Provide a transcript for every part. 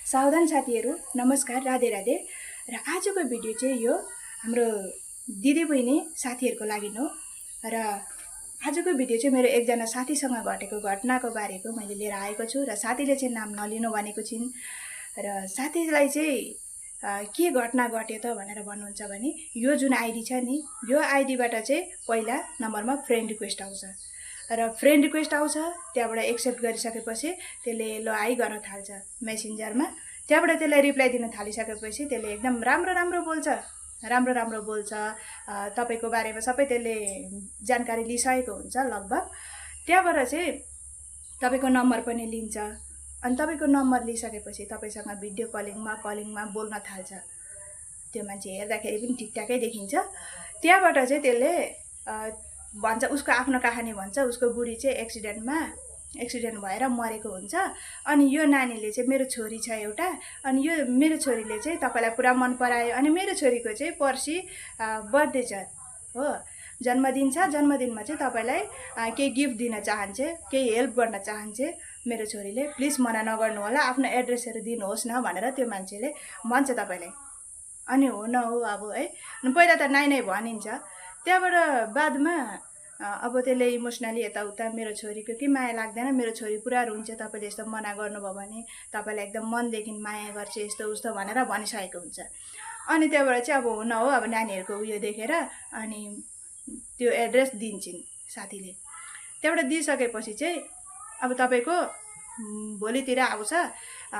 सावधान साथीहरू नमस्कार, राधे राधे। र आजको भिडियो चाहिँ यो हाम्रो दिदी बहिनी साथीहरूको लागि हो। र आजको भिडियो चाहिँ मेरो एकजना साथीसँग घटेको घटनाको बारेको मैले लिएर आएको छु। र साथीले चाहिँ नाम नलिनु भनेको छिन्। र साथीलाई चाहिँ के घटना घट्यो त भनेर भन्नुहुन्छ भने यो जुन आइडी छ नि, यो आइडीबाट चाहिँ पहिला नम्बरमा फ्रेन्ड रिक्वेस्ट आउँछ र फ्रेन्ड रिक्वेस्ट आउँछ। त्यहाँबाट एक्सेप्ट गरिसकेपछि त्यसले ल हाई गर्न थाल्छ मेसेन्जरमा। त्यहाँबाट त्यसलाई रिप्लाई दिन थालिसकेपछि त्यसले एकदम राम्रो बोल्छ। तपाईको बारेमा सबै त्यसले जानकारी लिइसकेको हुन्छ लगभग। त्यहाँबाट चाहिँ तपाईको नम्बर पनि लिन्छ। अनि तपाईको नम्बर लिइसकेपछि तपाईसँग भिडियो कलिङमा बोल्न थाल्छ। त्यो मान्छे हेर्दाखेरि पनि ठिकठाकै देखिन्छ। त्यहाँबाट चाहिँ त्यसले भन्छ, उसको आफ्नो कहानी भन्छ। उसको बुढी चाहिँ एक्सिडेन्ट भएर मरेको हुन्छ। अनि यो नानीले चाहिँ मेरो छोरी छ एउटा, अनि यो मेरो छोरीले चाहिँ तपाईलाई पुरा मन परायो। अनि मेरो छोरीको चाहिँ पर्सि बर्थडे छ हो, जन्मदिन छ। जन्मदिनमा चाहिँ तपाईलाई केही गिफ्ट दिन चाहन्थे, केही हेल्प गर्न चाहन्थे मेरो छोरीले। प्लिज मना नगर्नु होला, आफ्नो एड्रेसहरू दिनुहोस् न भनेर त्यो मान्छेले भन्छ तपाईलाई। अनि हो न हो अब है, पहिला त नाइ भनिन्छ। त्यहाँबाट बादमा अब त्यसले इमोसनली यताउता मेरो छोरीको के माया लाग्दैन, मेरो छोरी पुरा रुन्छ, तपाईँले यस्तो मना गर्नुभयो भने तपाईँलाई एकदम मनदेखि माया गर्छ यस्तो उस्तो भनेर भनिसकेको हुन्छ। अनि त्यहाँबाट चाहिँ अब हो न हो, अब नानीहरूको उयो देखेर अनि त्यो एड्रेस दिन्छन् साथीले। त्यहाँबाट दिइसकेपछि चाहिँ अब तपाईँको भोलितिर आउँछ,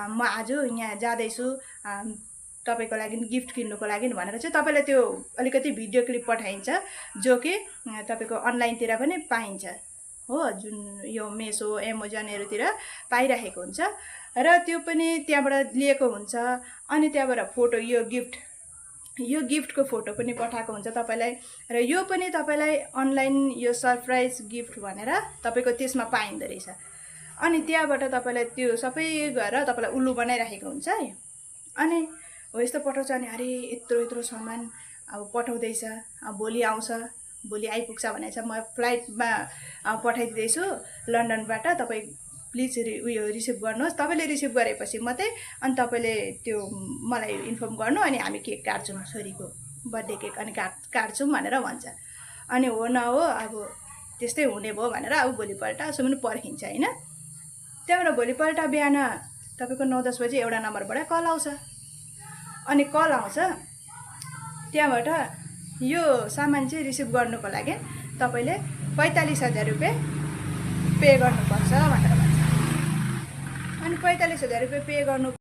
म आज यहाँ जाँदैछु तपाईको लागि गिफ्ट किन्नुको लागि भनेर चाहिँ तपाईलाई त्यो अलिकति भिडियो क्लिप पठाइन्छ, जो कि तपाईको अनलाइनतिर पनि पाइन्छ हो, जुन यो मेसो एमाजोनहरुतिर पाइरहेको हुन्छ। र त्यो पनि त्यहाँबाट लिएको हुन्छ। अनि त्यहाँबाट फोटो, यो गिफ्टको फोटो पनि पठाएको हुन्छ तपाईलाई। र यो पनि तपाईलाई अनलाइन यो सरप्राइज गिफ्ट भनेर तपाईको त्यसमा पाइँदो रहेछ। अनि त्यहाँबाट तपाईलाई त्यो सबै गरेर तपाईलाई उल्लु बनाइराखेको हुन्छ। अनि हो यस्तो पठाउँछ, अनि अरे यत्रो सामान अब पठाउँदैछ, भोलि आउँछ, भोलि आइपुग्छ भनेछ। म फ्लाइटमा पठाइदिँदैछु लन्डनबाट, तपाईँ प्लिज उयो रिसिभ गर्नुहोस्। तपाईँले रिसिभ गरेपछि मात्रै अनि तपाईँले त्यो मलाई इन्फर्म गर्नु, अनि हामी केक काट्छौँ, छोरीको बर्थडे केक अनि काट्छौँ भनेर भन्छ। अनि हो न हो अब त्यस्तै हुने भयो भनेर अब भोलिपल्ट सुम्नु पर्खिन्छ होइन। त्यहाँबाट भोलिपल्ट बिहान तपाईँको 9-10 बजी एउटा नम्बरबाट कल आउँछ। अनि कल आउँछ, त्यहाँबाट यो सामान चाहिँ रिसिभ गर्नुको लागि तपाईले 45,000 रुपियाँ पे गर्नुपर्छ भनेर भन्छ। अनि 45,000 रुपियाँ पे गर्नु